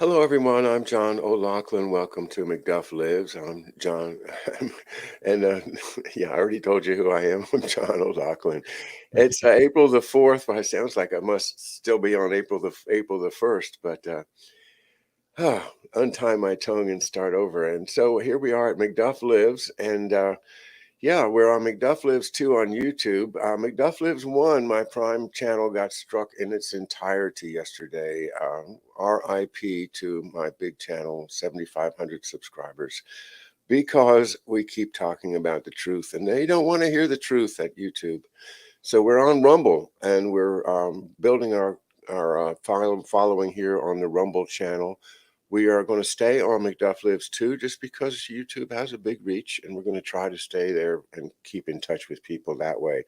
Hello, everyone. I'm John O'Loughlin. Welcome to McDuff Lives. I'm John, and yeah, I already told you who I am. I'm John O'Loughlin. It's April the 4th. Well, it sounds like I must still be on April the 1st, but untie my tongue and start over. And so here we are at McDuff Lives, and yeah, we're on McDuff Lives 2 on YouTube. McDuff Lives 1, my Prime channel, got struck in its entirety yesterday. RIP to my big channel, 7,500 subscribers, because we keep talking about the truth, and they don't want to hear the truth at YouTube. So we're on Rumble, and we're building our following here on the Rumble channel. We are going to stay on McDuff Lives 2 just because YouTube has a big reach, and we're going to try to stay there and keep in touch with people that way.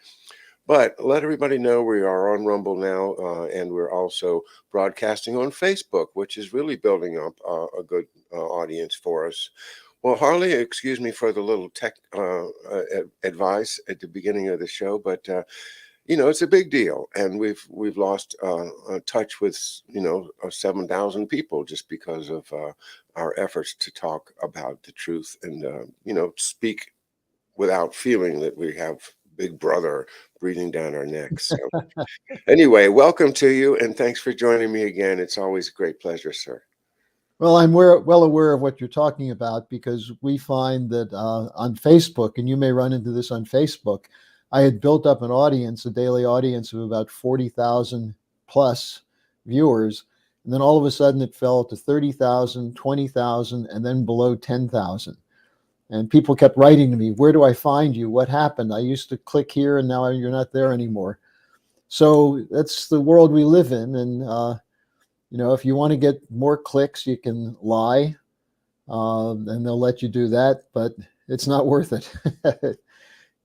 But let everybody know we are on Rumble now, and we're also broadcasting on Facebook, which is really building up a good audience for us. Well, Harley, excuse me for the little tech advice at the beginning of the show, but it's a big deal, and we've lost touch with 7,000 people just because of our efforts to talk about the truth and speak without feeling that we have Big Brother breathing down our necks. So anyway, welcome to you, and thanks for joining me again. It's always a great pleasure, sir. Well, I'm well aware of what you're talking about because we find that on Facebook, and you may run into this on Facebook, I had built up an audience, a daily audience of about 40,000 plus viewers. And then all of a sudden it fell to 30,000, 20,000, and then below 10,000. And people kept writing to me, where do I find you? What happened? I used to click here and now you're not there anymore. So that's the world we live in. And, if you want to get more clicks, you can lie, and they'll let you do that, but it's not worth it.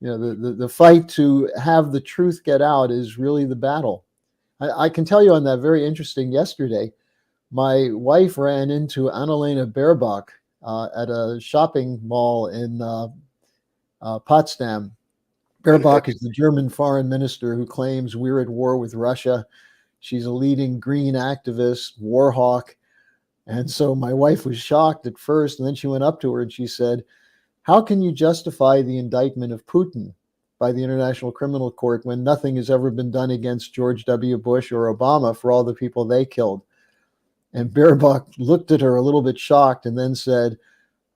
The fight to have the truth get out is really the battle. I can tell you on that very interesting yesterday, my wife ran into Annalena Baerbock at a shopping mall in Potsdam. Baerbock is the German foreign minister who claims we're at war with Russia. She's a leading green activist, war hawk. And so my wife was shocked at first, and then she went up to her and she said, how can you justify the indictment of Putin by the International Criminal Court when nothing has ever been done against George W. Bush or Obama for all the people they killed? And Baerbock looked at her a little bit shocked and then said,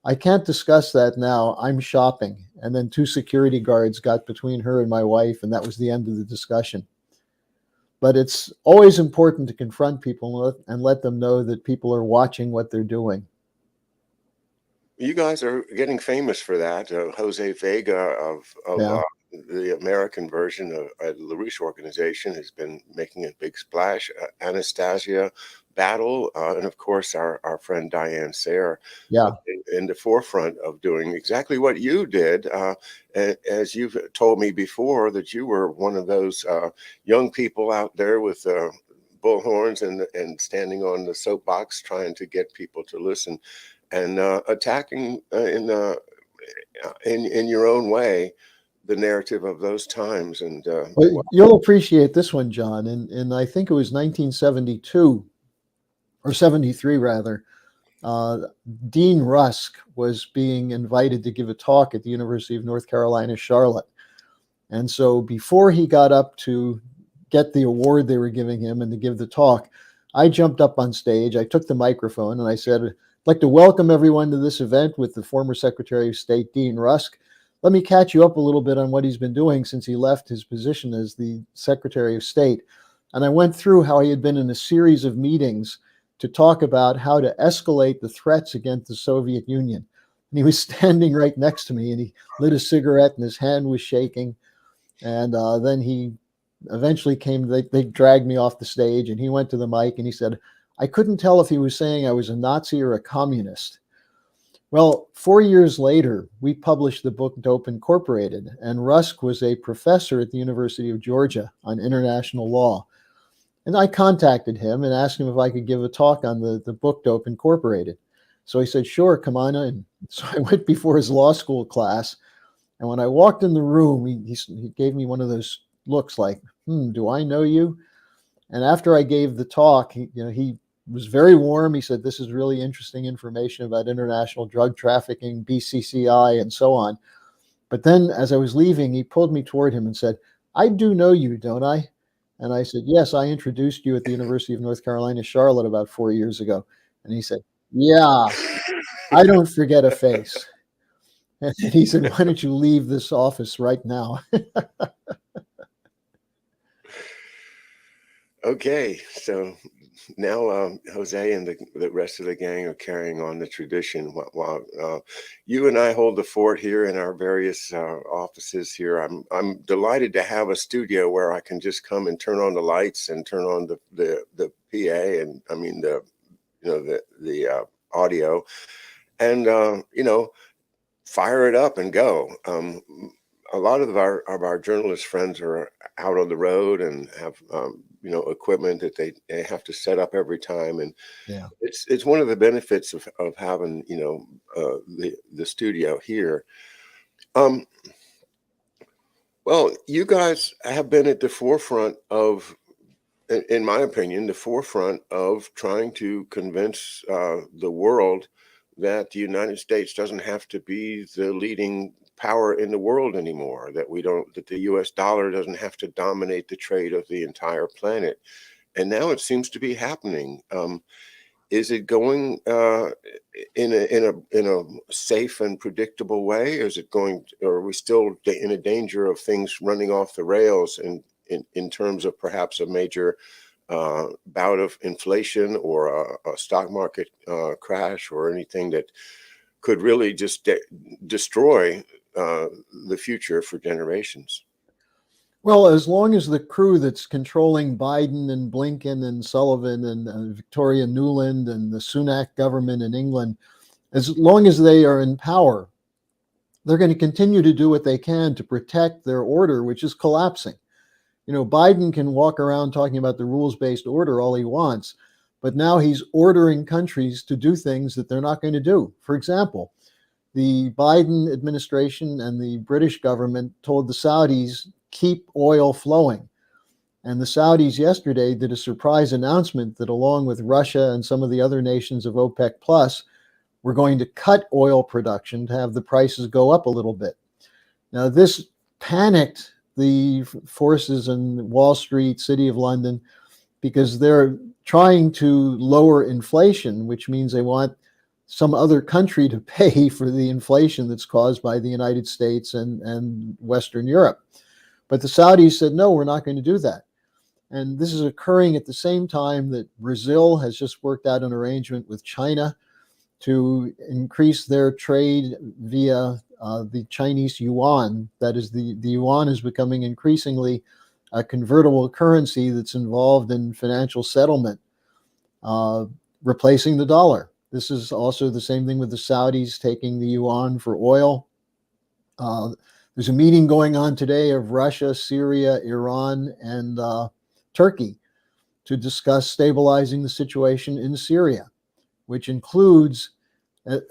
I can't discuss that now. I'm shopping. And then two security guards got between her and my wife, and that was the end of the discussion. But it's always important to confront people and let them know that people are watching what they're doing. You guys are getting famous for that. Jose Vega of the American version of the LaRouche organization has been making a big splash. Anastasia Battle, and of course our friend Diane Sayre, in the forefront of doing exactly what you did. As you've told me before, that you were one of those young people out there with bullhorns and standing on the soapbox trying to get people to listen, and attacking in your own way the narrative of those times. And well, you'll appreciate this one, John. And I think it was 1972 or 73 rather. Dean Rusk was being invited to give a talk at the University of North Carolina, Charlotte. And so before he got up to get the award they were giving him and to give the talk, I jumped up on stage. I took the microphone and I said, I'd like to welcome everyone to this event with the former Secretary of State, Dean Rusk. Let me catch you up a little bit on what he's been doing since he left his position as the Secretary of State. And I went through how he had been in a series of meetings to talk about how to escalate the threats against the Soviet Union. And he was standing right next to me, and he lit a cigarette and his hand was shaking. And then he eventually came, they dragged me off the stage, and he went to the mic and he said, I couldn't tell if he was saying I was a Nazi or a communist. Well, 4 years later, we published the book Dope Incorporated, and Rusk was a professor at the University of Georgia on international law. And I contacted him and asked him if I could give a talk on the book Dope Incorporated. So he said, sure, come on in. So I went before his law school class. And when I walked in the room, he gave me one of those looks like, do I know you? And after I gave the talk, he was very warm. He said, "This is really interesting information about international drug trafficking, BCCI, and so on." But then as I was leaving, he pulled me toward him and said, "I do know you, don't I?" And I said, "Yes, I introduced you at the University of North Carolina, Charlotte about 4 years ago." And he said, "Yeah, I don't forget a face." And he said, "Why don't you leave this office right now?" Okay, so now Jose and the rest of the gang are carrying on the tradition while you and I hold the fort here in our various offices here. I'm delighted to have a studio where I can just come and turn on the lights and turn on the PA, and I mean the audio, and fire it up and go. A lot of our journalist friends are out on the road and have equipment that they have to set up every time, and Yeah. it's one of the benefits of having the studio here. Um, well, you guys have been at the forefront of, in my opinion, the forefront of trying to convince the world that the United States doesn't have to be the leading power in the world anymore, that the US dollar doesn't have to dominate the trade of the entire planet. And now it seems to be happening. Is it going in a safe and predictable way? Is it going, or are we still in a danger of things running off the rails in terms of perhaps a major bout of inflation or a stock market crash or anything that could really just destroy the future for generations? Well, as long as the crew that's controlling Biden and Blinken and Sullivan and Victoria Nuland and the Sunak government in England, as long as they are in power, they're going to continue to do what they can to protect their order, which is collapsing. Biden can walk around talking about the rules-based order all he wants, but now he's ordering countries to do things that they're not going to do. For example, the Biden administration and the British government told the Saudis, keep oil flowing. And the Saudis yesterday did a surprise announcement that along with Russia and some of the other nations of OPEC Plus, we're going to cut oil production to have the prices go up a little bit. Now, this panicked the forces in Wall Street, City of London, because they're trying to lower inflation, which means they want some other country to pay for the inflation that's caused by the United States and Western Europe. But the Saudis said, no, we're not going to do that. And this is occurring at the same time that Brazil has just worked out an arrangement with China to increase their trade via the Chinese yuan. That is, the yuan is becoming increasingly a convertible currency that's involved in financial settlement, replacing the dollar. This is also the same thing with the Saudis taking the yuan for oil. There's a meeting going on today of Russia, Syria, Iran, and Turkey to discuss stabilizing the situation in Syria, which includes,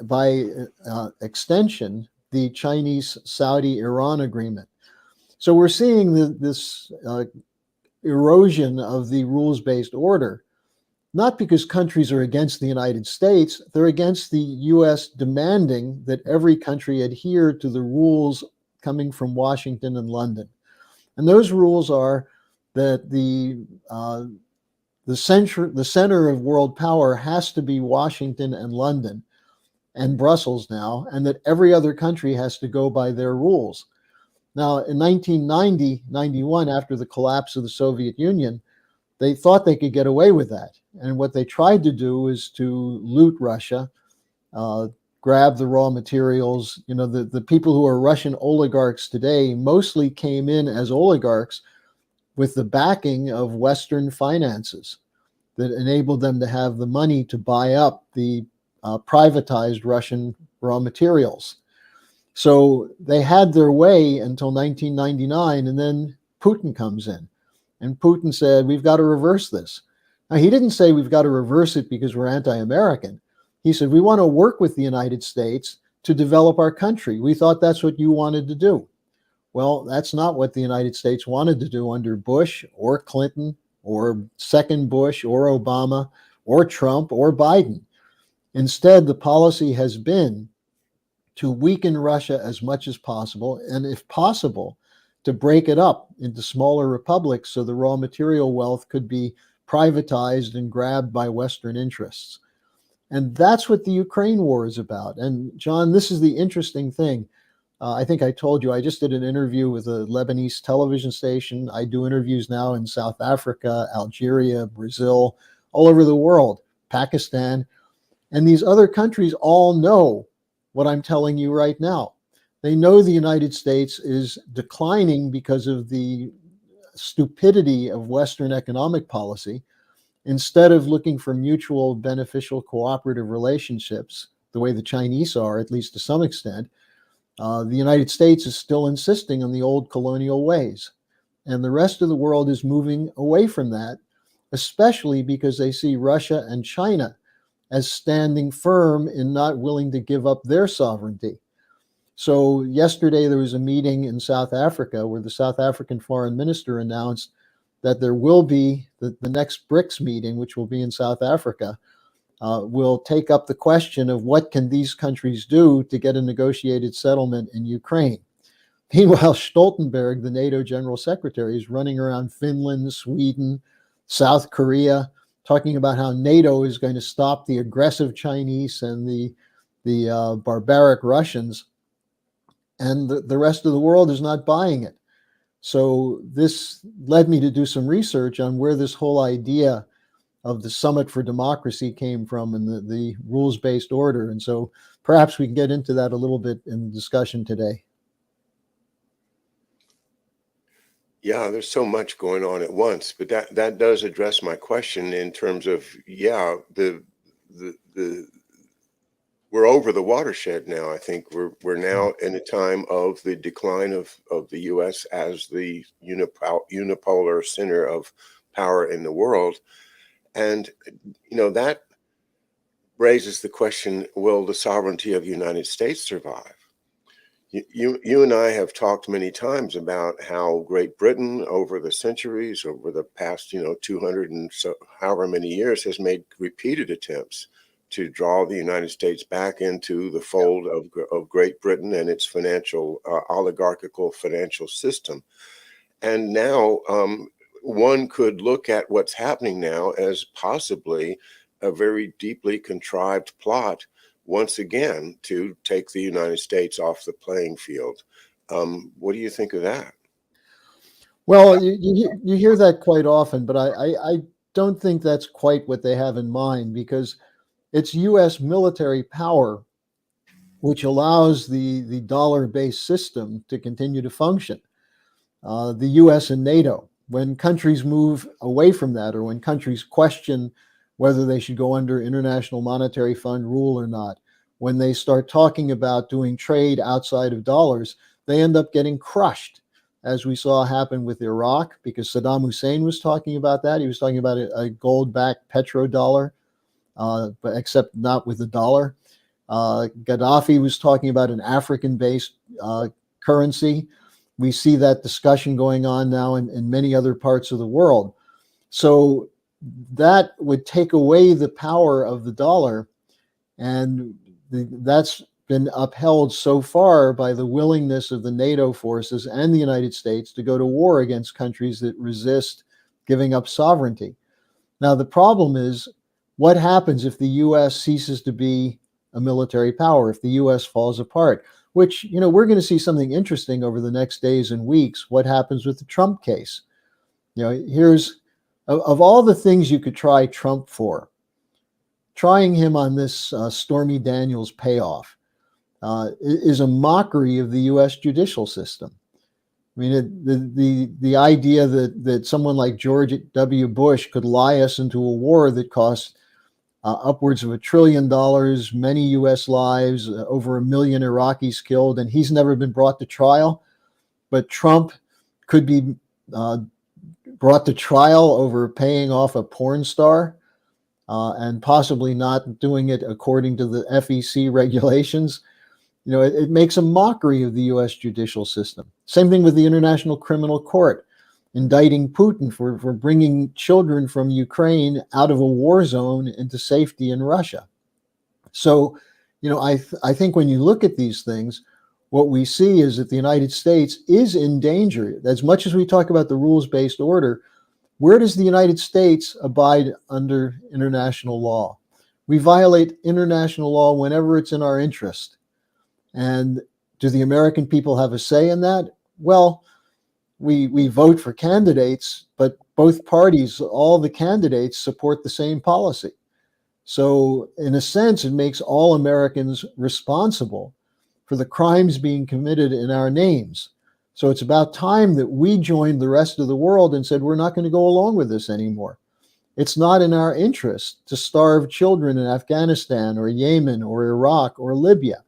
by extension, the Chinese-Saudi-Iran agreement. So we're seeing this erosion of the rules-based order, not because countries are against the United States, they're against the U.S. demanding that every country adhere to the rules coming from Washington and London. And those rules are that the center of world power has to be Washington and London and Brussels now, and that every other country has to go by their rules. Now, in 1990-91, after the collapse of the Soviet Union, they thought they could get away with that. And what they tried to do is to loot Russia, grab the raw materials. The people who are Russian oligarchs today mostly came in as oligarchs with the backing of Western finances that enabled them to have the money to buy up the privatized Russian raw materials. So they had their way until 1999, and then Putin comes in. And Putin said, we've got to reverse this. Now, he didn't say we've got to reverse it because we're anti-American. He said, we want to work with the United States to develop our country. We thought that's what you wanted to do. Well, that's not what the United States wanted to do under Bush or Clinton or second Bush or Obama. or Trump or Biden. Instead, the policy has been to weaken Russia as much as possible, and if possible, to break it up into smaller republics so the raw material wealth could be privatized and grabbed by Western interests. And that's what the Ukraine war is about. And John, this is the interesting thing. I think I told you, I just did an interview with a Lebanese television station. I do interviews now in South Africa, Algeria, Brazil, all over the world, Pakistan. And these other countries all know what I'm telling you right now. They know the United States is declining because of the stupidity of Western economic policy. Instead of looking for mutual beneficial cooperative relationships, the way the Chinese are, at least to some extent, the United States is still insisting on the old colonial ways. And the rest of the world is moving away from that, especially because they see Russia and China as standing firm in not willing to give up their sovereignty. So yesterday there was a meeting in South Africa where the South African foreign minister announced that there will be the next BRICS meeting, which will be in South Africa, will take up the question of what can these countries do to get a negotiated settlement in Ukraine. Meanwhile, Stoltenberg, the NATO General Secretary, is running around Finland, Sweden, South Korea, talking about how NATO is going to stop the aggressive Chinese and the barbaric Russians, and the rest of the world is not buying it. So this led me to do some research on where this whole idea of the Summit for Democracy came from and the rules-based order. And so perhaps we can get into that a little bit in the discussion today. Yeah, there's so much going on at once, but that does address my question in terms of, yeah, the we're over the watershed now. I think we're now in a time of the decline of the U.S. as the unipolar center of power in the world. And, that raises the question, will the sovereignty of the United States survive? You and I have talked many times about how Great Britain over the centuries, over the past, 200 and so however many years, has made repeated attempts to draw the United States back into the fold of Great Britain and its financial, oligarchical financial system. And now one could look at what's happening now as possibly a very deeply contrived plot, once again, to take the United States off the playing field. What do you think of that? Well, you hear that quite often, but I don't think that's quite what they have in mind, because it's U.S. military power which allows the dollar-based system to continue to function. The U.S. and NATO, when countries move away from that, or when countries question whether they should go under International Monetary Fund rule or not, when they start talking about doing trade outside of dollars, they end up getting crushed, as we saw happen with Iraq, because Saddam Hussein was talking about that. He was talking about a gold-backed petrodollar, but except not with the dollar. Gaddafi was talking about an African-based currency. We see that discussion going on now in many other parts of the world. So that would take away the power of the dollar, and that's been upheld so far by the willingness of the NATO forces and the United States to go to war against countries that resist giving up sovereignty. Now, the problem is, what happens if the U.S. ceases to be a military power, if the U.S. falls apart? Which, we're going to see something interesting over the next days and weeks. What happens with the Trump case? Here's, of all the things you could try Trump for, trying him on this Stormy Daniels payoff is a mockery of the U.S. judicial system. I mean, the idea that someone like George W. Bush could lie us into a war that cost upwards of $1 trillion, many U.S. lives, over 1 million Iraqis killed, and he's never been brought to trial. But Trump could be brought to trial over paying off a porn star and possibly not doing it according to the FEC regulations. It makes a mockery of the U.S. judicial system. Same thing with the International Criminal Court. indicting Putin for bringing children from Ukraine out of a war zone into safety in Russia. So, I think when you look at these things, what we see is that the United States is in danger. As much as we talk about the rules-based order, where does the United States abide under international law? We violate international law whenever it's in our interest. And do the American people have a say in that? Well, we vote for candidates, but both parties, all the candidates support the same policy. So, in a sense, it makes all Americans responsible for the crimes being committed in our names. So, it's about time that we joined the rest of the world and said, we're not going to go along with this anymore. It's not in our interest to starve children in Afghanistan or Yemen or Iraq or Libya.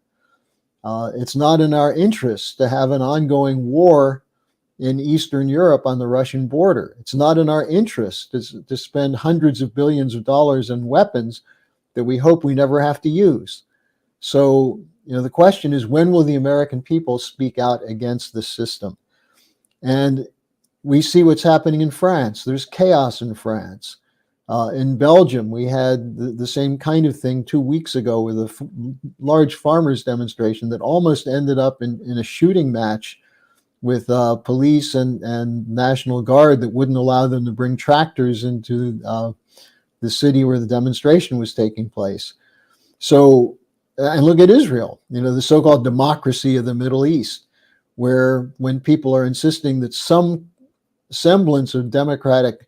It's not in our interest to have an ongoing war in Eastern Europe on the Russian border. It's not in our interest to spend hundreds of billions of dollars in weapons that we hope we never have to use. So, the question is, when will the American people speak out against this system? And we see what's happening in France. There's chaos in France. In Belgium, we had the same kind of thing 2 weeks ago with a large farmers demonstration that almost ended up in a shooting match with police and National Guard that wouldn't allow them to bring tractors into the city where the demonstration was taking place. So, and look at Israel, the so-called democracy of the Middle East, where when people are insisting that some semblance of democratic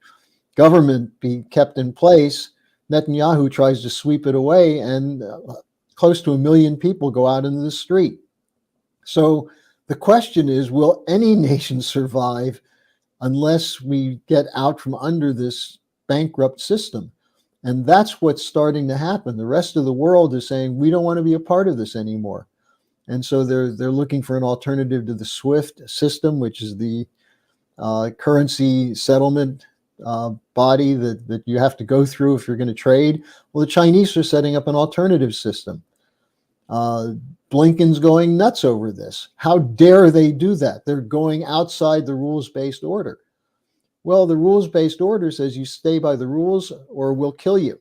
government be kept in place, Netanyahu tries to sweep it away, and close to 1 million people go out into the street. So the question is, will any nation survive unless we get out from under this bankrupt system? And that's what's starting to happen. The rest of the world is saying, we don't want to be a part of this anymore. And so they're looking for an alternative to the SWIFT system, which is the currency settlement body that you have to go through if you're going to trade. Well, the Chinese are setting up an alternative system. Blinken's going nuts over this. How dare they do that? They're going outside the rules-based order. Well, the rules-based order says you stay by the rules or we'll kill you.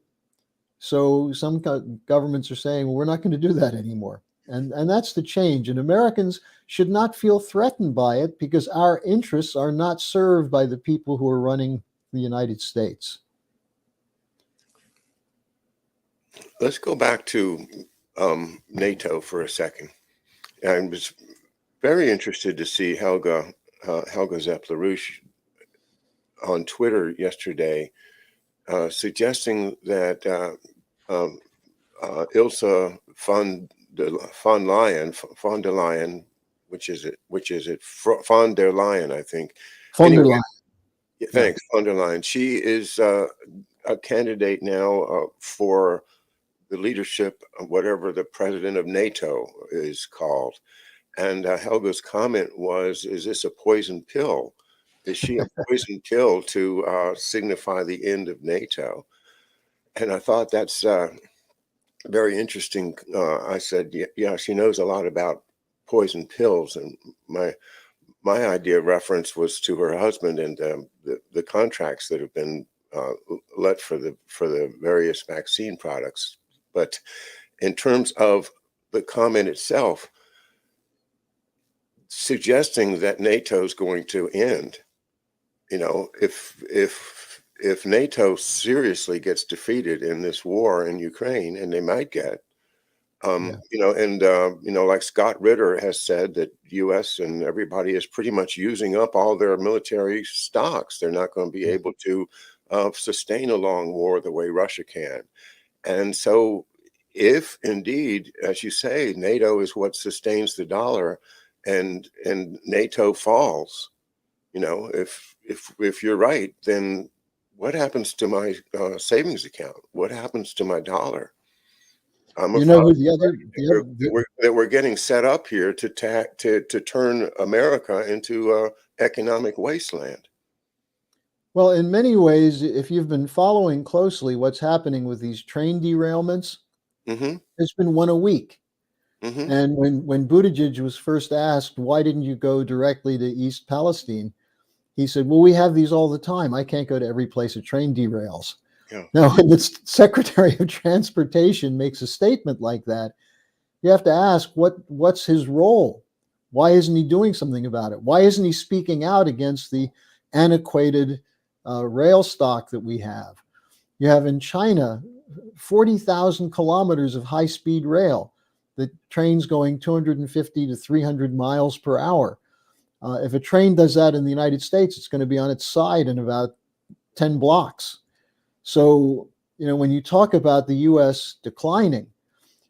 So some governments are saying, well, we're not going to do that anymore. And that's the change. And Americans should not feel threatened by it because our interests are not served by the people who are running the United States. Let's go back to NATO for a second. I was very interested to see Helga Zepp-LaRouche on Twitter yesterday suggesting that Ilsa von der Leyen, which is it? Von der Leyen, I think. Von der Leyen. Yeah, thanks, von der Leyen. She is a candidate now for the leadership of whatever the president of NATO is called. And Helga's comment was, is this a poison pill? Is she a poison pill to signify the end of NATO? And I thought that's very interesting. I said, yeah, she knows a lot about poison pills. And my idea of reference was to her husband and the contracts that have been let for the various vaccine products. But in terms of the comment itself, suggesting that NATO is going to end, if NATO seriously gets defeated in this war in Ukraine, and they might get, like Scott Ritter has said, that U.S. and everybody is pretty much using up all their military stocks. They're not going to be able to sustain a long war the way Russia can. And so if indeed, as you say, NATO is what sustains the dollar and NATO falls, if you're right, then what happens to my savings account? What happens to my dollar? I'm afraid that we're getting set up here to turn America into an economic wasteland. Well, in many ways, if you've been following closely what's happening with these train derailments, there's been one a week. And when Buttigieg was first asked, why didn't you go directly to East Palestine? He said, well, we have these all the time. I can't go to every place a train derails. Yeah. Now, when the Secretary of Transportation makes a statement like that, you have to ask, what's his role? Why isn't he doing something about it? Why isn't he speaking out against the antiquated rail stock that we have? You have in China 40,000 kilometers of high-speed rail, the trains going 250 to 300 miles per hour. If a train does that in the United States, it's going to be on its side in about 10 blocks. So, when you talk about the U.S. declining,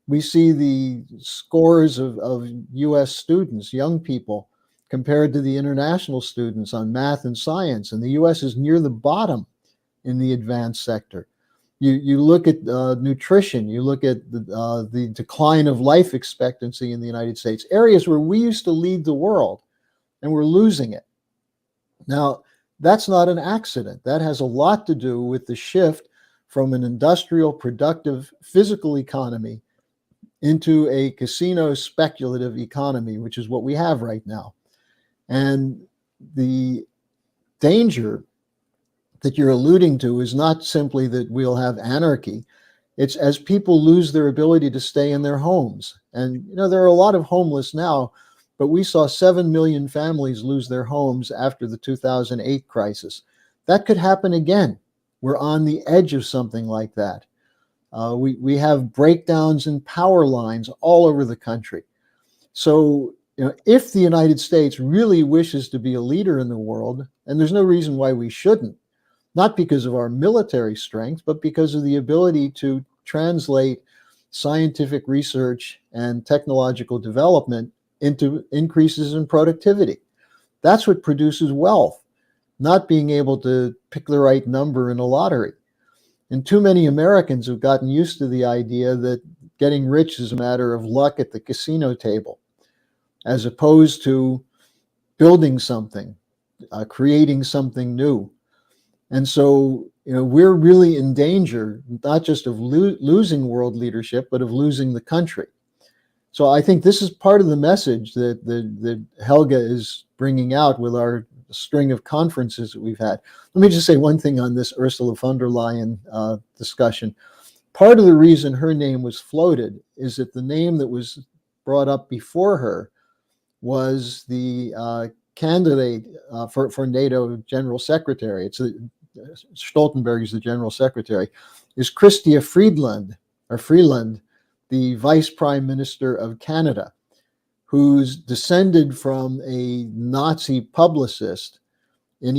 we see the scores of U.S. students, young people, compared to the international students on math and science. And the U.S. is near the bottom in the advanced sector. You look at nutrition, you look at the decline of life expectancy in the United States, areas where we used to lead the world, and we're losing it. Now, that's not an accident. That has a lot to do with the shift from an industrial, productive, physical economy into a casino speculative economy, which is what we have right now. And the danger that you're alluding to is not simply that we'll have anarchy. It's as people lose their ability to stay in their homes. And, there are a lot of homeless now, but we saw 7 million families lose their homes after the 2008 crisis. That could happen again. We're on the edge of something like that. We have breakdowns in power lines all over the country. So, if the United States really wishes to be a leader in the world, and there's no reason why we shouldn't, not because of our military strength, but because of the ability to translate scientific research and technological development into increases in productivity. That's what produces wealth, not being able to pick the right number in a lottery. And too many Americans have gotten used to the idea that getting rich is a matter of luck at the casino table, as opposed to building something, creating something new. And so, we're really in danger, not just of losing world leadership, but of losing the country. So I think this is part of the message that Helga is bringing out with our string of conferences that we've had. Let me just say one thing on this Ursula von der Leyen discussion. Part of the reason her name was floated is that the name that was brought up before her was the candidate for NATO General Secretary. Stoltenberg is the General Secretary, is Chrystia Freeland, the Vice Prime Minister of Canada, who's descended from a Nazi publicist in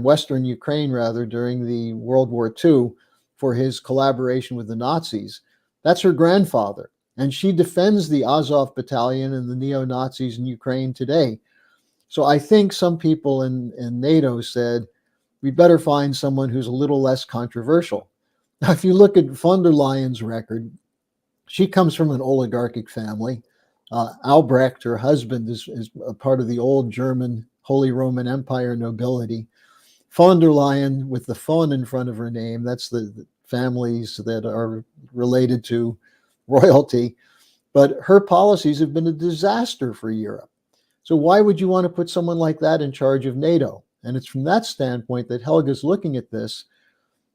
Western Ukraine, during the World War II for his collaboration with the Nazis. That's her grandfather. And she defends the Azov Battalion and the neo-Nazis in Ukraine today. So I think some people in NATO said, we better find someone who's a little less controversial. Now, if you look at von der Leyen's record, she comes from an oligarchic family. Albrecht, her husband, is a part of the old German Holy Roman Empire nobility. Von der Leyen, with the von in front of her name, that's the families that are related to royalty. But her policies have been a disaster for Europe. So why would you want to put someone like that in charge of NATO? And it's from that standpoint that Helga's looking at this.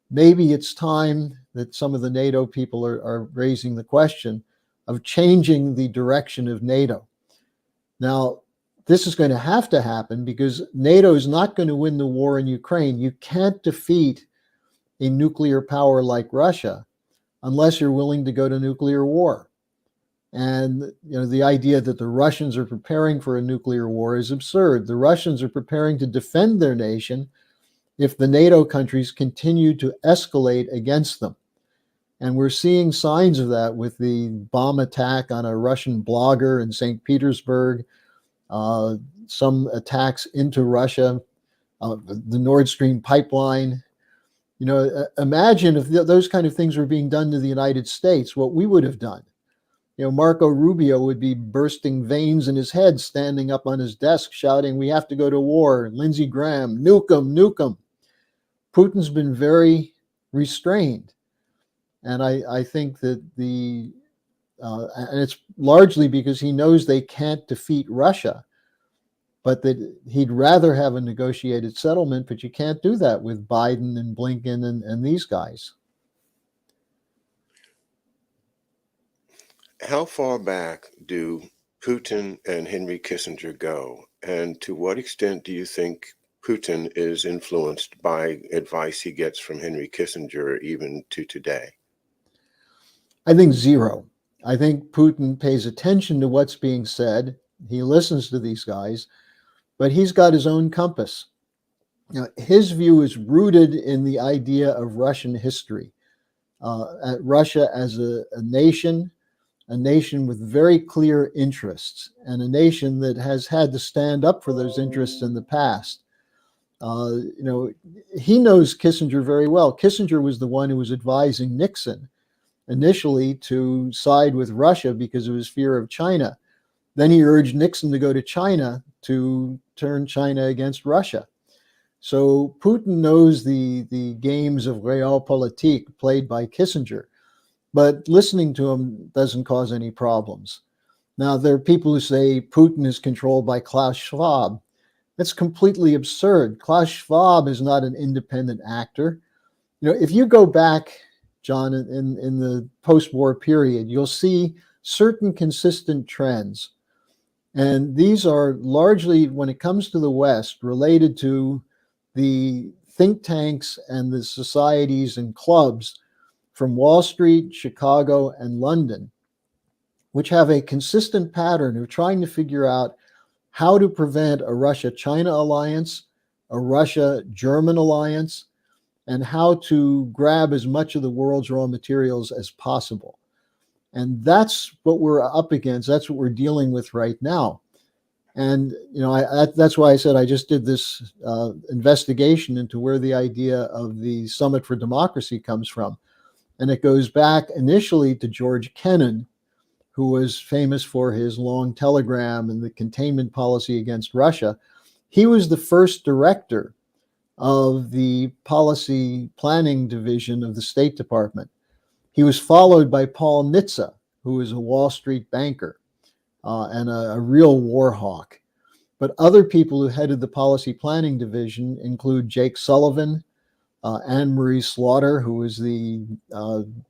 Maybe it's time that some of the NATO people are raising the question of changing the direction of NATO. Now, this is going to have to happen because NATO is not going to win the war in Ukraine. You can't defeat a nuclear power like Russia unless you're willing to go to nuclear war. And the idea that the Russians are preparing for a nuclear war is absurd. The Russians are preparing to defend their nation if the NATO countries continue to escalate against them. And we're seeing signs of that with the bomb attack on a Russian blogger in St. Petersburg, some attacks into Russia, the Nord Stream pipeline. Imagine if those kind of things were being done to the United States, what we would have done. Marco Rubio would be bursting veins in his head, standing up on his desk, shouting, "We have to go to war." Lindsey Graham, nuke them, nuke them. Putin's been very restrained. And I think that and it's largely because he knows they can't defeat Russia. but that he'd rather have a negotiated settlement, but you can't do that with Biden and Blinken and these guys. How far back do Putin and Henry Kissinger go? And to what extent do you think Putin is influenced by advice he gets from Henry Kissinger even to today? I think zero. I think Putin pays attention to what's being said. He listens to these guys, but he's got his own compass. His view is rooted in the idea of Russian history. Russia as a nation with very clear interests, and a nation that has had to stand up for those interests in the past. He knows Kissinger very well. Kissinger was the one who was advising Nixon initially to side with Russia because of his fear of China. Then he urged Nixon to go to China to turn China against Russia. So Putin knows the games of realpolitik played by Kissinger, but listening to him doesn't cause any problems. Now, there are people who say Putin is controlled by Klaus Schwab. That's completely absurd. Klaus Schwab is not an independent actor. If you go back, John, in the post-war period, you'll see certain consistent trends. And these are largely, when it comes to the West, related to the think tanks and the societies and clubs from Wall Street, Chicago, and London, which have a consistent pattern of trying to figure out how to prevent a Russia-China alliance, a Russia-German alliance, and how to grab as much of the world's raw materials as possible. And that's what we're up against. That's what we're dealing with right now. And that's why I said I just did this investigation into where the idea of the Summit for Democracy comes from. And it goes back initially to George Kennan, who was famous for his long telegram and the containment policy against Russia. He was the first director of the policy planning division of the State Department. He was followed by Paul Nitze, who was a Wall Street banker and a real war hawk. But other people who headed the policy planning division include Jake Sullivan, Anne Marie Slaughter, who was the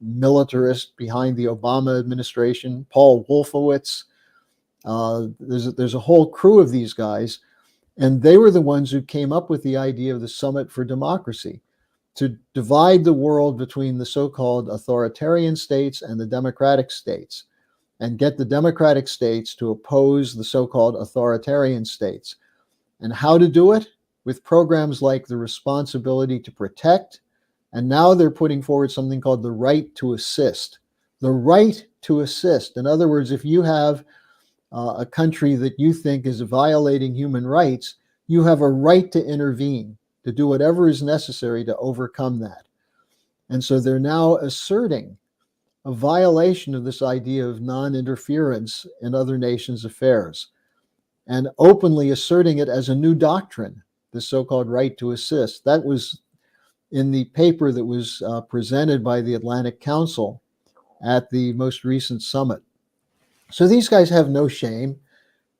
militarist behind the Obama administration, Paul Wolfowitz. There's a whole crew of these guys, and they were the ones who came up with the idea of the Summit for Democracy, to divide the world between the so-called authoritarian states and the democratic states, and get the democratic states to oppose the so-called authoritarian states. And how to do it? With programs like the responsibility to protect, and now they're putting forward something called the right to assist. The right to assist. In other words, if you have a country that you think is violating human rights, you have a right to intervene, to do whatever is necessary to overcome that. And so they're now asserting a violation of this idea of non-interference in other nations' affairs, and openly asserting it as a new doctrine, the so-called right to assist. That was in the paper that was presented by the Atlantic Council at the most recent summit. So these guys have no shame.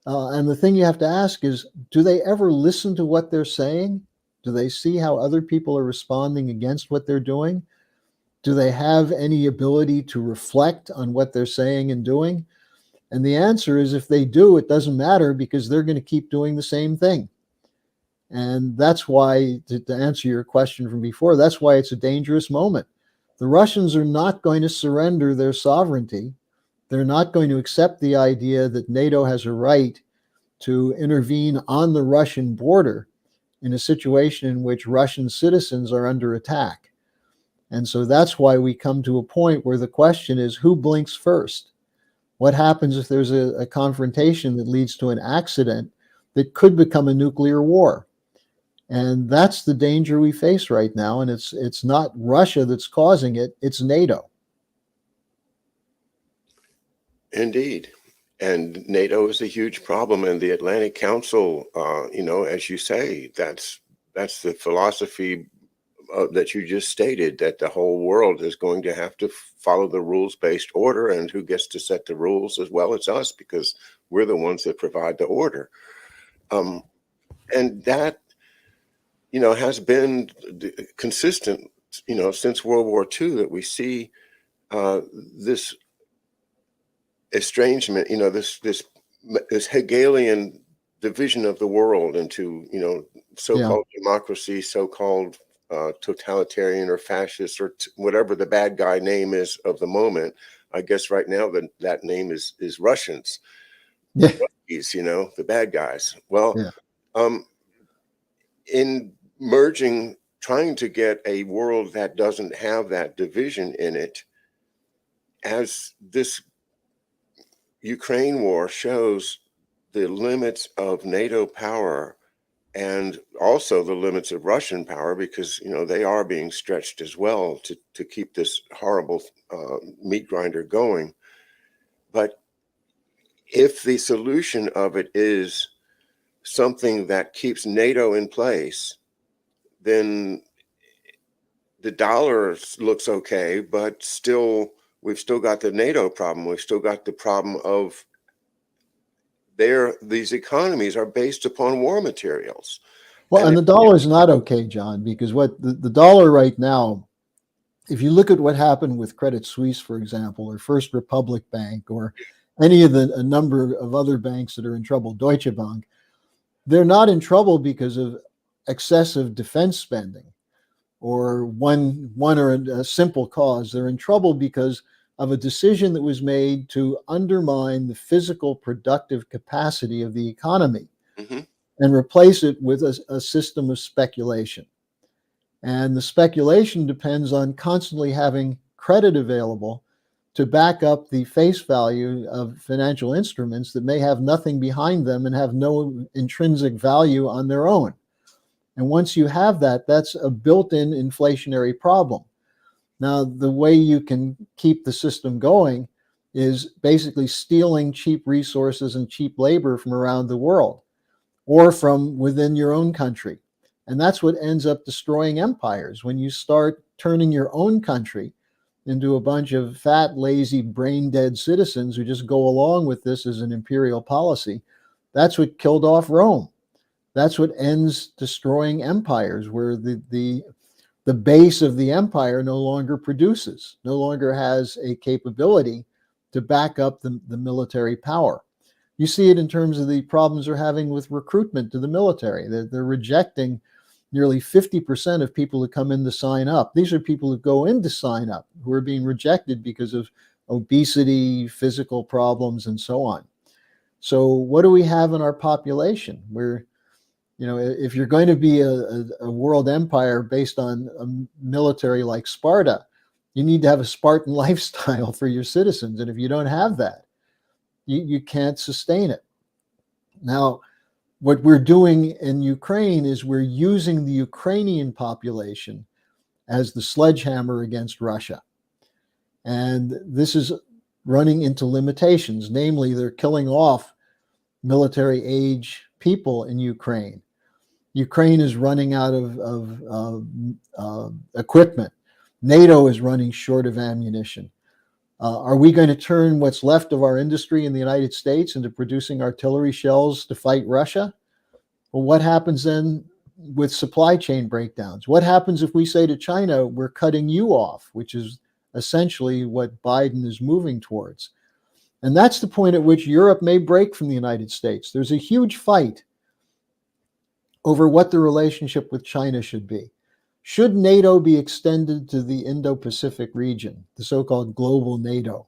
And the thing you have to ask is, do they ever listen to what they're saying? Do they see how other people are responding against what they're doing? Do they have any ability to reflect on what they're saying and doing? And the answer is, if they do, it doesn't matter, because they're going to keep doing the same thing. And that's why, to answer your question from before, that's why it's a dangerous moment. The Russians are not going to surrender their sovereignty. They're not going to accept the idea that NATO has a right to intervene on the Russian border in a situation in which Russian citizens are under attack. And so that's why we come to a point where the question is, who blinks first? What happens if there's a confrontation that leads to an accident that could become a nuclear war? And that's the danger we face right now. And it's not Russia that's causing it, it's NATO. Indeed. And NATO is a huge problem. And the Atlantic Council, as you say, that's the philosophy that you just stated, that the whole world is going to have to follow the rules-based order, and who gets to set the rules as well as us, because we're the ones that provide the order. Um, and that, has been consistent, since World War II, that we see this estrangement, this Hegelian division of the world into, Yeah. so-called democracy, so-called totalitarian or fascist, or whatever the bad guy name is of the moment. I guess right now that name is Russians, Yeah. the bad guys. Well, Yeah. um, in merging, trying to get a world that doesn't have that division in it, as this Ukraine war shows the limits of NATO power and also the limits of Russian power, because they are being stretched as well to keep this horrible meat grinder going. But if the solution of it is something that keeps NATO in place, then the dollar looks okay, but still, we've still got the NATO problem. We've still got the problem of these economies are based upon war materials. Well, And and the dollar is not okay, John, because what the dollar right now, if you look at what happened with Credit Suisse, for example, or First Republic Bank, or any of a number of other banks that are in trouble, Deutsche Bank, they're not in trouble because of excessive defense spending or one or a simple cause. They're in trouble because of a decision that was made to undermine the physical productive capacity of the economy mhm, and replace it with a system of speculation. And the speculation depends on constantly having credit available to back up the face value of financial instruments that may have nothing behind them and have no intrinsic value on their own. And once you have that, that's a built-in inflationary problem. Now, the way you can keep the system going is basically stealing cheap resources and cheap labor from around the world or from within your own country. And that's what ends up destroying empires. When you start turning your own country into a bunch of fat, lazy, brain dead citizens who just go along with this as an imperial policy, that's what killed off Rome. That's what ends destroying empires, where the base of the empire no longer produces, no longer has a capability to back up the military power. You see it in terms of the problems they're having with recruitment to the military. They're rejecting nearly 50% of people who come in to sign up. These are people who go in to sign up who are being rejected because of obesity, physical problems, and so on. So what do we have in our population? If you're going to be a world empire based on a military like Sparta, you need to have a Spartan lifestyle for your citizens. And if you don't have that, you can't sustain it. Now, what we're doing in Ukraine is we're using the Ukrainian population as the sledgehammer against Russia. And this is running into limitations. Namely, they're killing off military age people in Ukraine. Ukraine is running out of equipment. NATO is running short of ammunition. Are we going to turn what's left of our industry in the United States into producing artillery shells to fight Russia? Well, what happens then with supply chain breakdowns? What happens if we say to China, we're cutting you off, which is essentially what Biden is moving towards? And that's the point at which Europe may break from the United States. There's a huge fight over what the relationship with China should be. Should NATO be extended to the Indo-Pacific region, the so-called global NATO,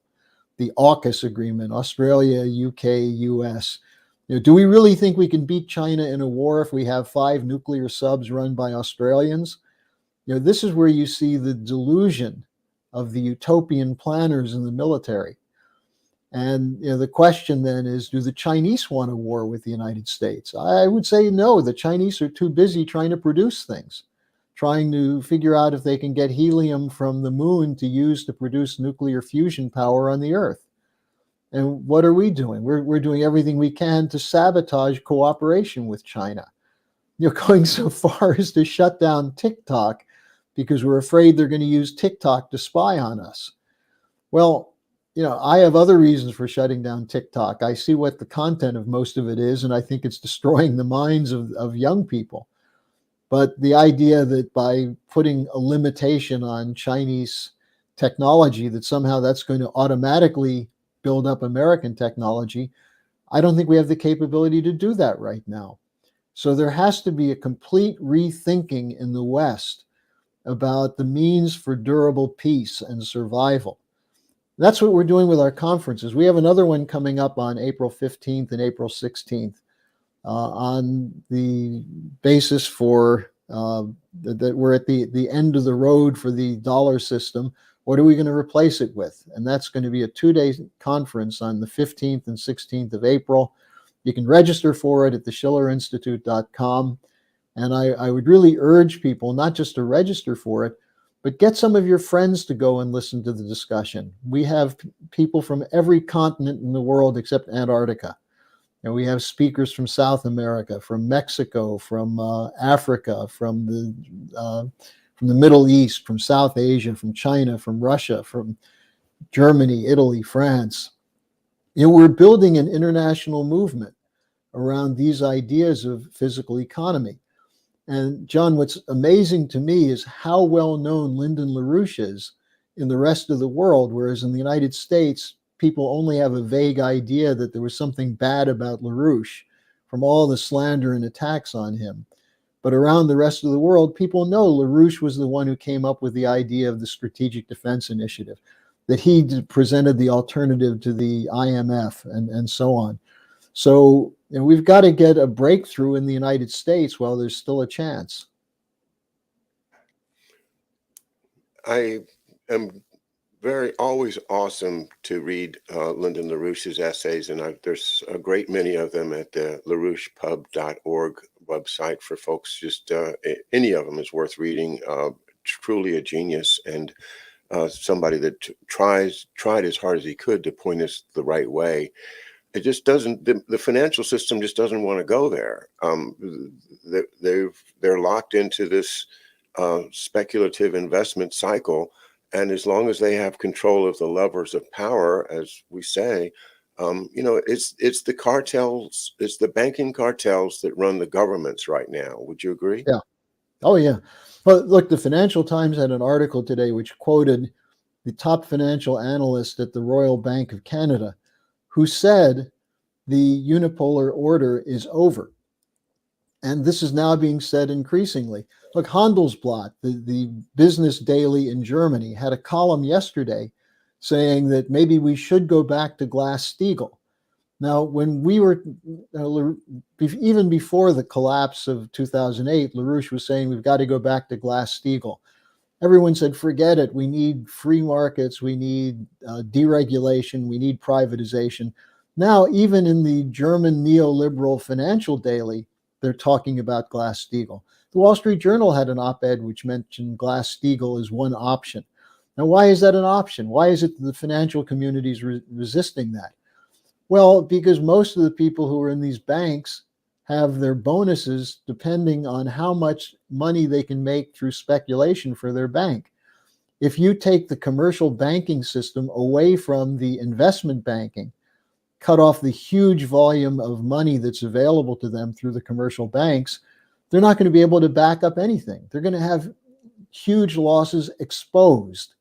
the AUKUS agreement, Australia, UK, US? Do we really think we can beat China in a war if we have 5 nuclear subs run by Australians? This is where you see the delusion of the utopian planners in the military. And the question then is, do the Chinese want a war with the United States? I would say no. The Chinese are too busy trying to produce things, trying to figure out if they can get helium from the moon to use to produce nuclear fusion power on the Earth. And what are we doing? We're doing everything we can to sabotage cooperation with China. Going so far as to shut down TikTok because we're afraid they're going to use TikTok to spy on us. Well, I have other reasons for shutting down TikTok. I see what the content of most of it is, and I think it's destroying the minds of young people. But the idea that by putting a limitation on Chinese technology, that somehow that's going to automatically build up American technology, I don't think we have the capability to do that right now. So there has to be a complete rethinking in the West about the means for durable peace and survival. That's what we're doing with our conferences. We have another one coming up on April 15th and April 16th on the basis for that we're at the end of the road for the dollar system. What are we going to replace it with? And that's going to be a 2-day conference on the 15th and 16th of April. You can register for it at theschillerinstitute.com. And I would really urge people not just to register for it, but get some of your friends to go and listen to the discussion. We have people from every continent in the world except Antarctica. And we have speakers from South America, from Mexico, from Africa, from the Middle East, from South Asia, from China, from Russia, from Germany, Italy, France. We're building an international movement around these ideas of physical economy. And John, what's amazing to me is how well known Lyndon LaRouche is in the rest of the world, whereas in the United States, people only have a vague idea that there was something bad about LaRouche from all the slander and attacks on him. But around the rest of the world, people know LaRouche was the one who came up with the idea of the Strategic Defense Initiative, that he presented the alternative to the IMF and so on. So we've got to get a breakthrough in the United States while there's still a chance. I am always awesome to read Lyndon LaRouche's essays, and there's a great many of them at the larouchepub.org website for folks. Just any of them is worth reading. Truly a genius, and somebody that tried as hard as he could to point us the right way. It just doesn't. The financial system just doesn't want to go there. They're locked into this speculative investment cycle, and as long as they have control of the levers of power, as we say, it's the cartels, it's the banking cartels that run the governments right now. Would you agree? Yeah. Oh, yeah. Well, look, the Financial Times had an article today which quoted the top financial analyst at the Royal Bank of Canada, who said the unipolar order is over. And this is now being said increasingly. Look, Handelsblatt, the business daily in Germany, had a column yesterday saying that maybe we should go back to Glass-Steagall. Now, when we were, even before the collapse of 2008, LaRouche was saying we've got to go back to Glass-Steagall. Everyone said, forget it. We need free markets. We need deregulation. We need privatization. Now, even in the German neoliberal financial daily, they're talking about Glass-Steagall. The Wall Street Journal had an op-ed which mentioned Glass-Steagall as one option. Now, why is that an option? Why is it that the financial community is resisting that? Well, because most of the people who are in these banks have their bonuses depending on how much money they can make through speculation for their bank. If you take the commercial banking system away from the investment banking, cut off the huge volume of money that's available to them through the commercial banks, they're not going to be able to back up anything. They're going to have huge losses exposed.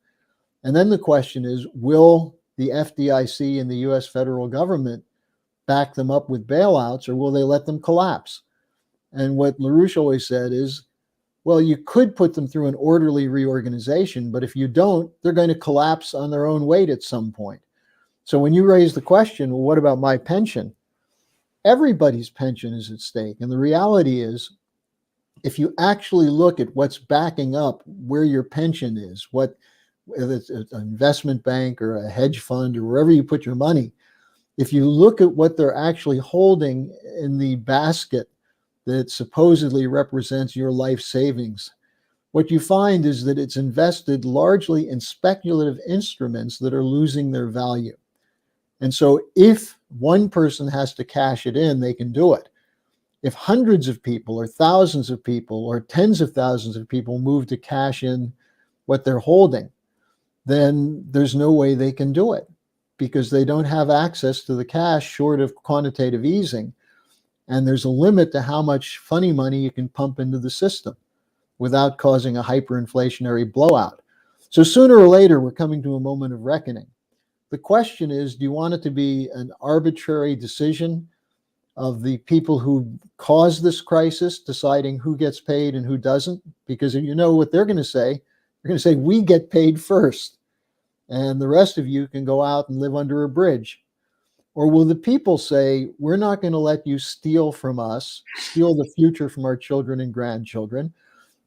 And then the question is, will the FDIC and the US federal government back them up with bailouts, or will they let them collapse? And what LaRouche always said is, well, you could put them through an orderly reorganization, but if you don't, they're going to collapse on their own weight at some point. So when you raise the question, well, what about my pension? Everybody's pension is at stake. And the reality is, if you actually look at what's backing up where your pension is, whether it's an investment bank or a hedge fund or wherever you put your money, if you look at what they're actually holding in the basket that supposedly represents your life savings, what you find is that it's invested largely in speculative instruments that are losing their value. And so if one person has to cash it in, they can do it. If hundreds of people or thousands of people or tens of thousands of people move to cash in what they're holding, then there's no way they can do it. because they don't have access to the cash short of quantitative easing. And there's a limit to how much funny money you can pump into the system without causing a hyperinflationary blowout. So sooner or later, we're coming to a moment of reckoning. The question is, do you want it to be an arbitrary decision of the people who caused this crisis deciding who gets paid and who doesn't? Because you know what they're going to say. They're going to say, we get paid first, and the rest of you can go out and live under a bridge. Or will the people say, we're not going to let you steal from us, steal the future from our children and grandchildren.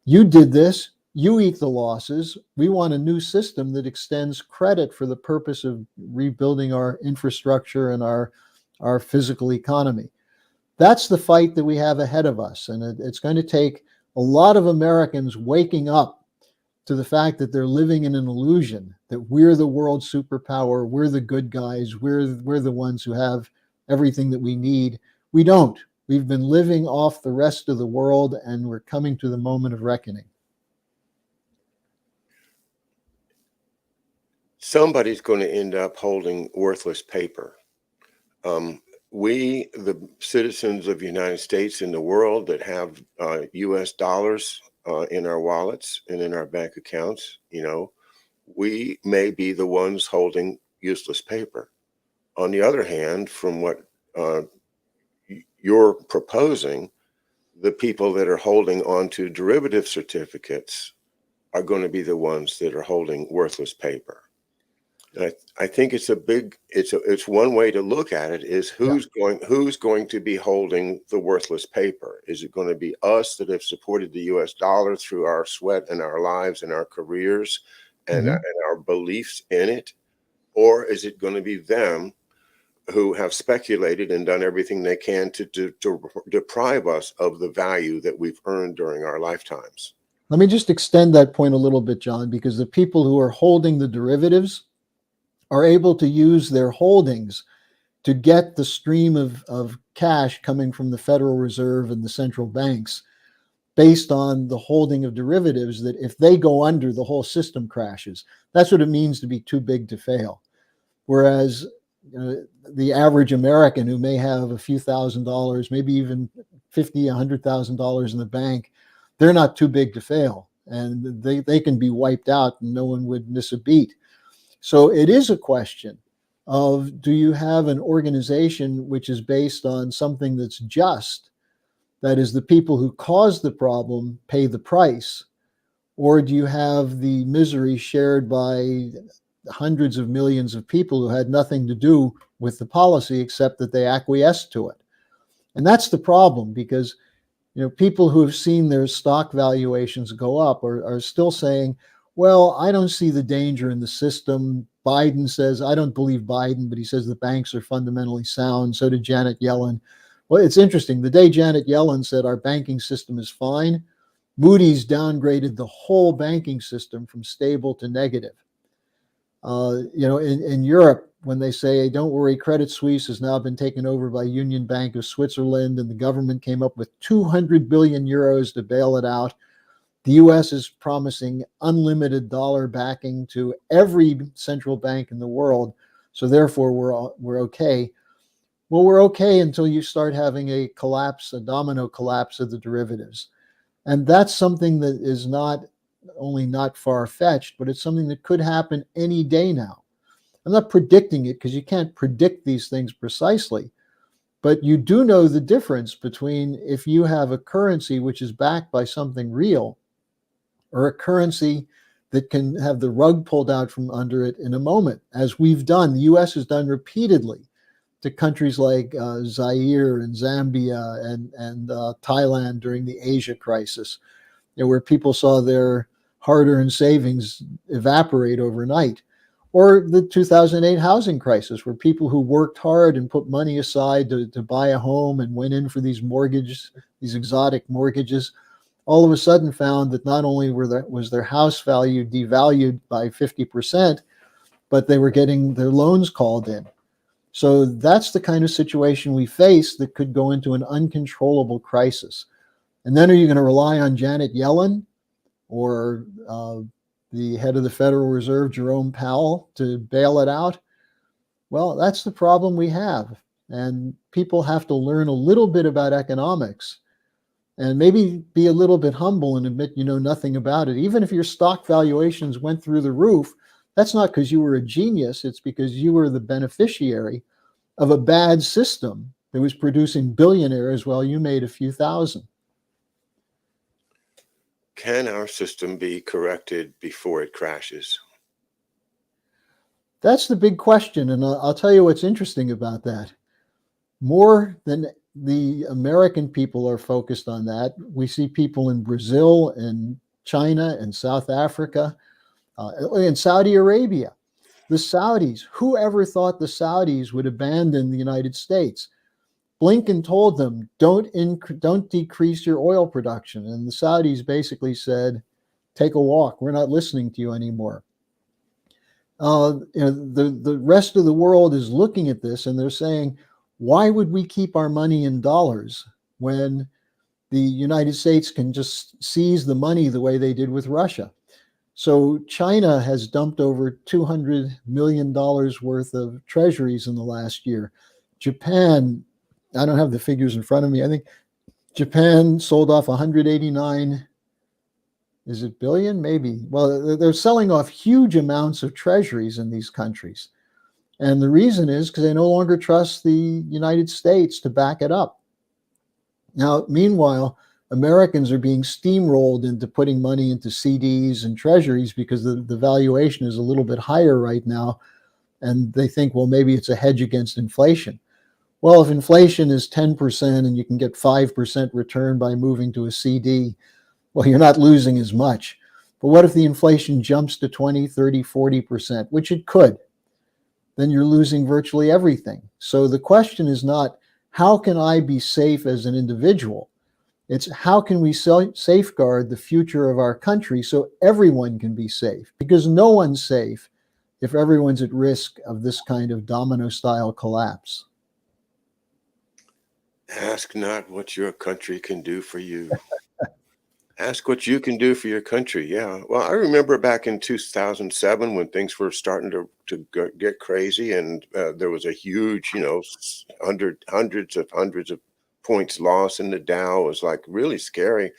You did this. You eat the losses. We want a new system that extends credit for the purpose of rebuilding our infrastructure and our physical economy. That's the fight that we have ahead of us. And it's going to take a lot of Americans waking up to the fact that they're living in an illusion, that we're the world superpower, we're the good guys, we're the ones who have everything that we need. We don't. We've been living off the rest of the world, and we're coming to the moment of reckoning. Somebody's going to end up holding worthless paper. We, the citizens of the United States and the world that have US dollars in our wallets and in our bank accounts, we may be the ones holding useless paper. On the other hand, from what you're proposing, the people that are holding onto derivative certificates are going to be the ones that are holding worthless paper. I think it's one way to look at it is who's going to be holding the worthless paper? Is it going to be us that have supported the US dollar through our sweat and our lives and our careers and our beliefs in it? Or is it going to be them who have speculated and done everything they can to deprive us of the value that we've earned during our lifetimes? Let me just extend that point a little bit, John, because the people who are holding the derivatives are able to use their holdings to get the stream of cash coming from the Federal Reserve and the central banks based on the holding of derivatives, that if they go under, the whole system crashes. That's what it means to be too big to fail. Whereas the average American who may have a few $1,000s, maybe even $50,000, $100,000 in the bank, they're not too big to fail. And they can be wiped out and no one would miss a beat. So it is a question of, do you have an organization which is based on something that's just, that is, the people who caused the problem pay the price, or do you have the misery shared by hundreds of millions of people who had nothing to do with the policy except that they acquiesced to it? And that's the problem, because people who have seen their stock valuations go up are still saying, well, I don't see the danger in the system. Biden says, I don't believe Biden, but he says the banks are fundamentally sound. So did Janet Yellen. Well, it's interesting. The day Janet Yellen said our banking system is fine, Moody's downgraded the whole banking system from stable to negative. In Europe, when they say, don't worry, Credit Suisse has now been taken over by Union Bank of Switzerland, and the government came up with 200 billion euros to bail it out. The US is promising unlimited dollar backing to every central bank in the world. So therefore, we're okay. Well, we're okay until you start having a domino collapse of the derivatives. And that's something that is not only not far-fetched, but it's something that could happen any day now. I'm not predicting it, because you can't predict these things precisely. But you do know the difference between if you have a currency which is backed by something real, or a currency that can have the rug pulled out from under it in a moment, as we've done. The US has done repeatedly to countries like Zaire and Zambia and Thailand during the Asia crisis, where people saw their hard-earned savings evaporate overnight. Or the 2008 housing crisis, where people who worked hard and put money aside to buy a home and went in for these exotic mortgages, all of a sudden found that not only was their house value devalued by 50%, but they were getting their loans called in. So that's the kind of situation we face that could go into an uncontrollable crisis. And then are you going to rely on Janet Yellen or the head of the Federal Reserve, Jerome Powell, to bail it out? Well, that's the problem we have. And people have to learn a little bit about economics and maybe be a little bit humble and admit you know nothing about it. Even if your stock valuations went through the roof, that's not because you were a genius. It's because you were the beneficiary of a bad system that was producing billionaires while you made a few thousand. Can our system be corrected before it crashes? That's the big question. And I'll tell you what's interesting about that. More than the American people are focused on that. We see people in Brazil and China and South Africa and Saudi Arabia. The Saudis, whoever thought the Saudis would abandon the United States? Blinken told them, don't decrease your oil production. And the Saudis basically said, take a walk. We're not listening to you anymore. The rest of the world is looking at this and they're saying, why would we keep our money in dollars when the United States can just seize the money the way they did with Russia? So China has dumped over $200 million worth of treasuries in the last year. Japan, I don't have the figures in front of me. I think Japan sold off 189, is it billion? Maybe. Well, they're selling off huge amounts of treasuries in these countries. And the reason is because they no longer trust the United States to back it up. Now, meanwhile, Americans are being steamrolled into putting money into CDs and treasuries because the valuation is a little bit higher right now. And they think, well, maybe it's a hedge against inflation. Well, if inflation is 10% and you can get 5% return by moving to a CD, well, you're not losing as much. But what if the inflation jumps to 20, 30, 40%, which it could? Then you're losing virtually everything. So the question is not, how can I be safe as an individual? It's how can we safeguard the future of our country so everyone can be safe? Because no one's safe if everyone's at risk of this kind of domino-style collapse. Ask not what your country can do for you. Ask what you can do for your country. Yeah. Well, I remember back in 2007 when things were starting to get crazy, and there was a huge, hundreds of points lost in the Dow. It was like really scary.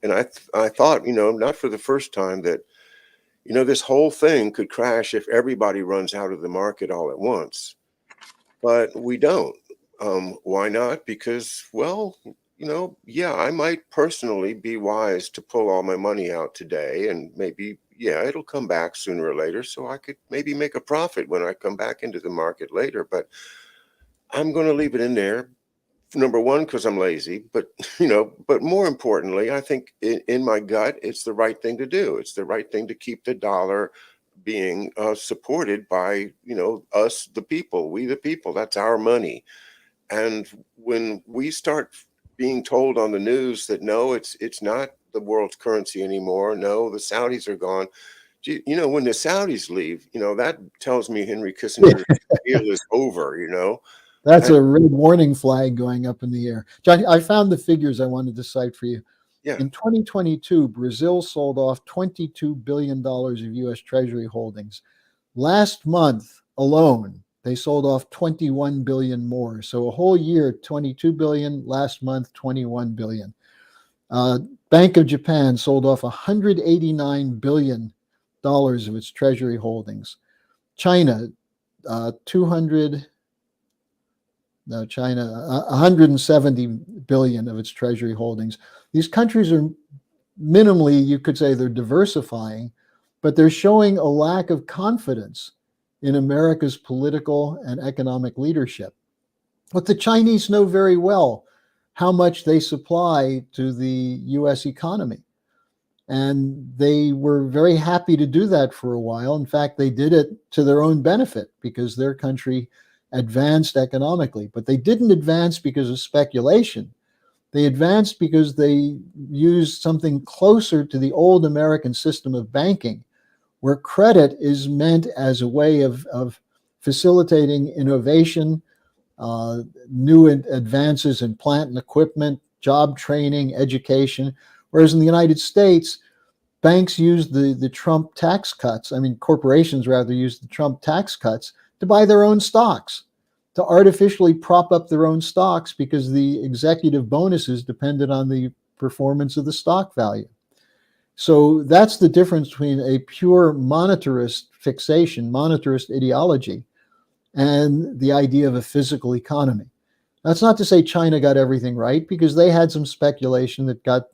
And I thought, not for the first time that, this whole thing could crash if everybody runs out of the market all at once. But we don't. Why not? Because, well, yeah, I might personally be wise to pull all my money out today and maybe, yeah, it'll come back sooner or later. So I could maybe make a profit when I come back into the market later. But I'm going to leave it in there. Number one, because I'm lazy, but but more importantly, I think in my gut, it's the right thing to do. It's the right thing to keep the dollar being supported by us, the people, we the people. That's our money. And when we start being told on the news that no, it's not the world's currency anymore. No, the Saudis are gone. When the Saudis leave, that tells me Henry Kissinger's deal is over. That's And a red warning flag going up in the air. John, I found the figures I wanted to cite for you. yeah, In 2022, Brazil sold off $22 billion of U.S. Treasury holdings. Last month alone, they sold off 21 billion more. So a whole year, 22 billion. Last month, 21 billion. Bank of Japan sold off $189 billion of its Treasury holdings. China, 170 billion of its Treasury holdings. These countries are minimally, you could say they're diversifying, but they're showing a lack of confidence in America's political and economic leadership. But the Chinese know very well how much they supply to the US economy. And they were very happy to do that for a while. In fact, they did it to their own benefit because their country advanced economically. But they didn't advance because of speculation. They advanced because they used something closer to the old American system of banking, where credit is meant as a way of facilitating innovation, new advances in plant and equipment, job training, education. Whereas in the United States, banks use the Trump tax cuts. I mean, corporations rather use the Trump tax cuts to buy their own stocks, to artificially prop up their own stocks because the executive bonuses depended on the performance of the stock value. So that's the difference between a pure monetarist fixation, monetarist ideology, and the idea of a physical economy. That's not to say China got everything right, because they had some speculation that got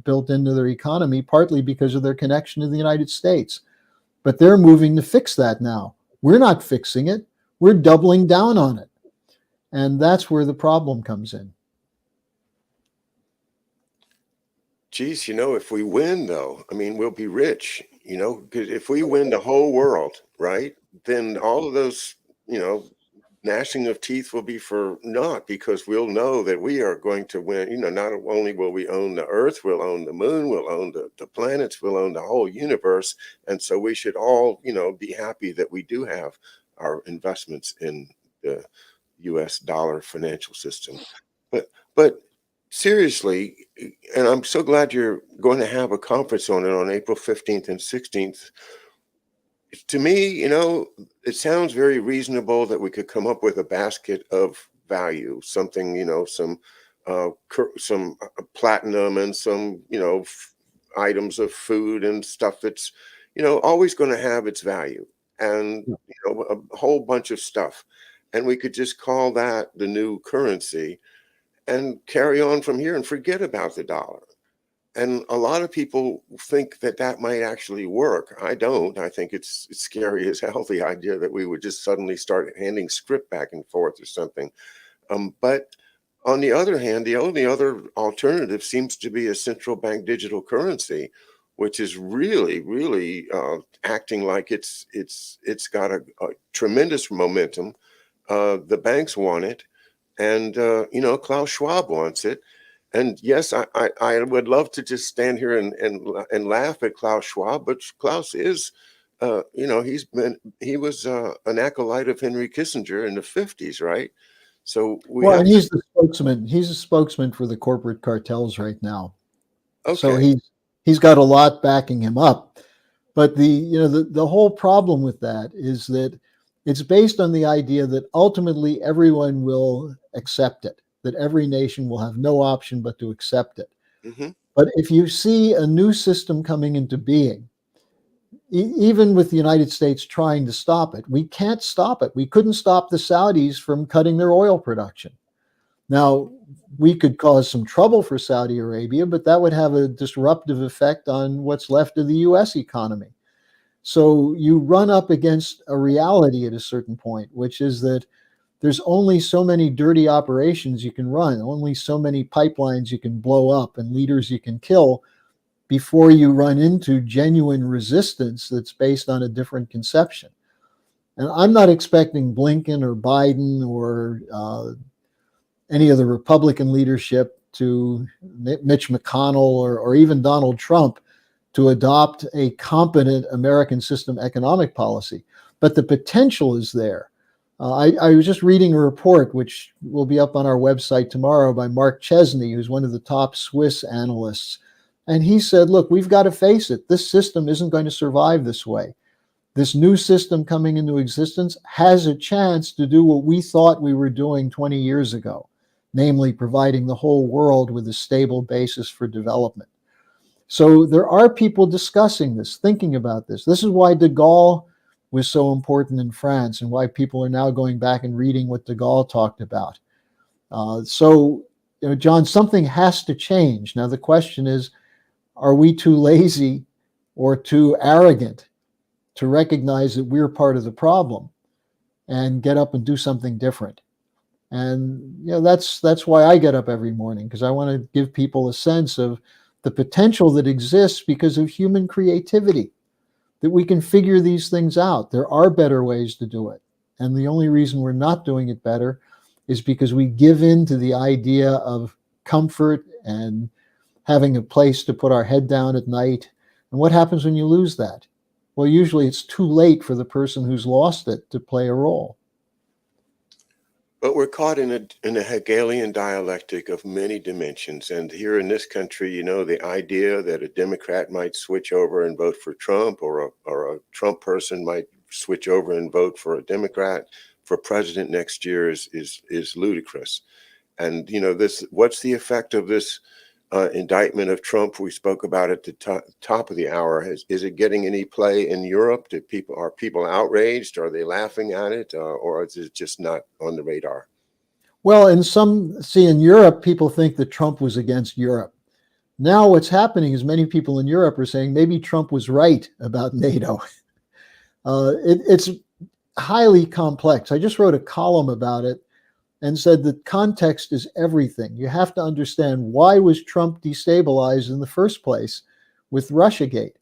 built into their economy, partly because of their connection to the United States. But they're moving to fix that now. We're not fixing it. We're doubling down on it. And that's where the problem comes in. Geez, if we win, though, I mean, we'll be rich, 'cause if we win the whole world, right, then all of those, gnashing of teeth will be for naught, because we'll know that we are going to win. Not only will we own the earth, we'll own the moon, we'll own the planets, we'll own the whole universe. And so we should all, be happy that we do have our investments in the US dollar financial system. But seriously, and I'm so glad you're going to have a conference on it on April 15th and 16th. To me, it sounds very reasonable that we could come up with a basket of value, something, some platinum and some, items of food and stuff that's, always going to have its value, and, a whole bunch of stuff. And we could just call that the new currency and carry on from here and forget about the dollar. And a lot of people think that that might actually work. I don't. I think it's scary as hell, the idea that we would just suddenly start handing script back and forth or something. But on the other hand, the only other alternative seems to be a central bank digital currency, which is really, really acting like it's got a tremendous momentum. The banks want it, and Klaus Schwab wants it. And yes, I would love to just stand here and laugh at Klaus Schwab, but Klaus is, he was an acolyte of Henry Kissinger in the 50s, right? So we Well, have and he's the spokesman. He's a spokesman for the corporate cartels right now. So okay. he's got a lot backing him up. But the whole problem with that is that it's based on the idea that ultimately everyone will accept it, that every nation will have no option but to accept it. Hmm. But if you see a new system coming into being, even with the United States trying to stop it, we can't stop it. We couldn't stop the Saudis from cutting their oil production. Now, we could cause some trouble for Saudi Arabia, but that would have a disruptive effect on what's left of the US economy. So you run up against a reality at a certain point, which is that there's only so many dirty operations you can run, only so many pipelines you can blow up and leaders you can kill before you run into genuine resistance that's based on a different conception. And I'm not expecting Blinken or Biden or any of the Republican leadership, to Mitch McConnell or even Donald Trump, to adopt a competent American system economic policy. But the potential is there. I was just reading a report, which will be up on our website tomorrow, by Mark Chesney, who's one of the top Swiss analysts. And he said, look, we've got to face it. This system isn't going to survive this way. This new system coming into existence has a chance to do what we thought we were doing 20 years ago, namely providing the whole world with a stable basis for development. So there are people discussing this, thinking about this. This is why de Gaulle was so important in France, and why people are now going back and reading what de Gaulle talked about. So, John, something has to change. Now, the question is, are we too lazy or too arrogant to recognize that we're part of the problem and get up and do something different? And that's why I get up every morning, because I want to give people a sense of the potential that exists because of human creativity, that we can figure these things out. There are better ways to do it. And the only reason we're not doing it better is because we give in to the idea of comfort and having a place to put our head down at night. And what happens when you lose that? Well, usually it's too late for the person who's lost it to play a role. But we're caught in a Hegelian dialectic of many dimensions. And here in this country, the idea that a Democrat might switch over and vote for Trump, or a Trump person might switch over and vote for a Democrat for president next year is ludicrous. And what's the effect of this indictment of Trump? We spoke about it at the top of the hour. Is it getting any play in Europe? Are people outraged? Are they laughing at it, or is it just not on the radar? Well, in Europe, people think that Trump was against Europe. Now what's happening is many people in Europe are saying maybe Trump was right about NATO. It's highly complex. I just wrote a column about it and said that context is everything. You have to understand, why was Trump destabilized in the first place with Russiagate?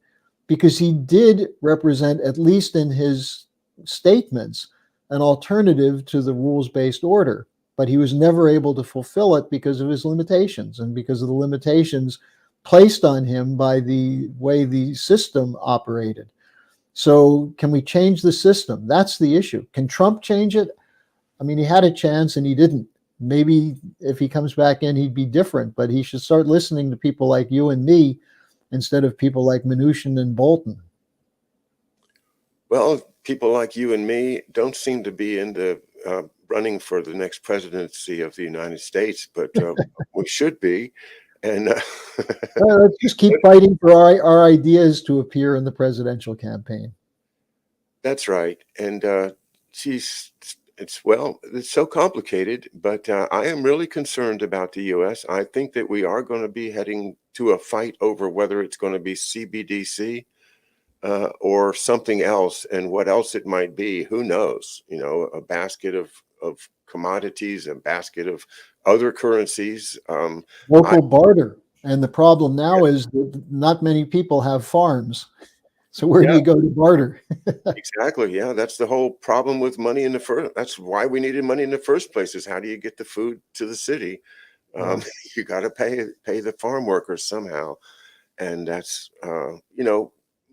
Because he did represent, at least in his statements, an alternative to the rules-based order. But he was never able to fulfill it because of his limitations, and because of the limitations placed on him by the way the system operated. So can we change the system? That's the issue. Can Trump change it? I mean, he had a chance and he didn't. Maybe if he comes back in, he'd be different, but he should start listening to people like you and me instead of people like Mnuchin and Bolton. Well, people like you and me don't seem to be in the running for the next presidency of the United States, but we should be. And well, let's just keep fighting for our ideas to appear in the presidential campaign. That's right. And it's so complicated, but I am really concerned about the U.S. I think that we are going to be heading to a fight over whether it's going to be CBDC or something else, and what else it might be. Who knows? A basket of commodities, a basket of other currencies. Local barter. And the problem now is that not many people have farms. So where do you go to barter? Exactly. Yeah, that's the whole problem with money in the first. That's why we needed money in the first place. Is how do you get the food to the city? You got to pay the farm workers somehow, and that's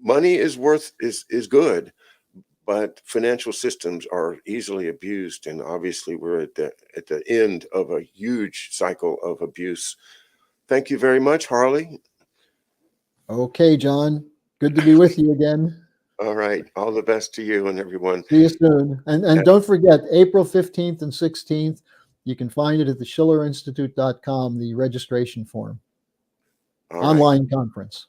money is good, but financial systems are easily abused, and obviously we're at the end of a huge cycle of abuse. Thank you very much, Harley. Okay, John. Good to be with you again. All right. All the best to you and everyone. See you soon. And don't forget, April 15th and 16th, you can find it at the schillerinstitute.com, the registration form. Online conference.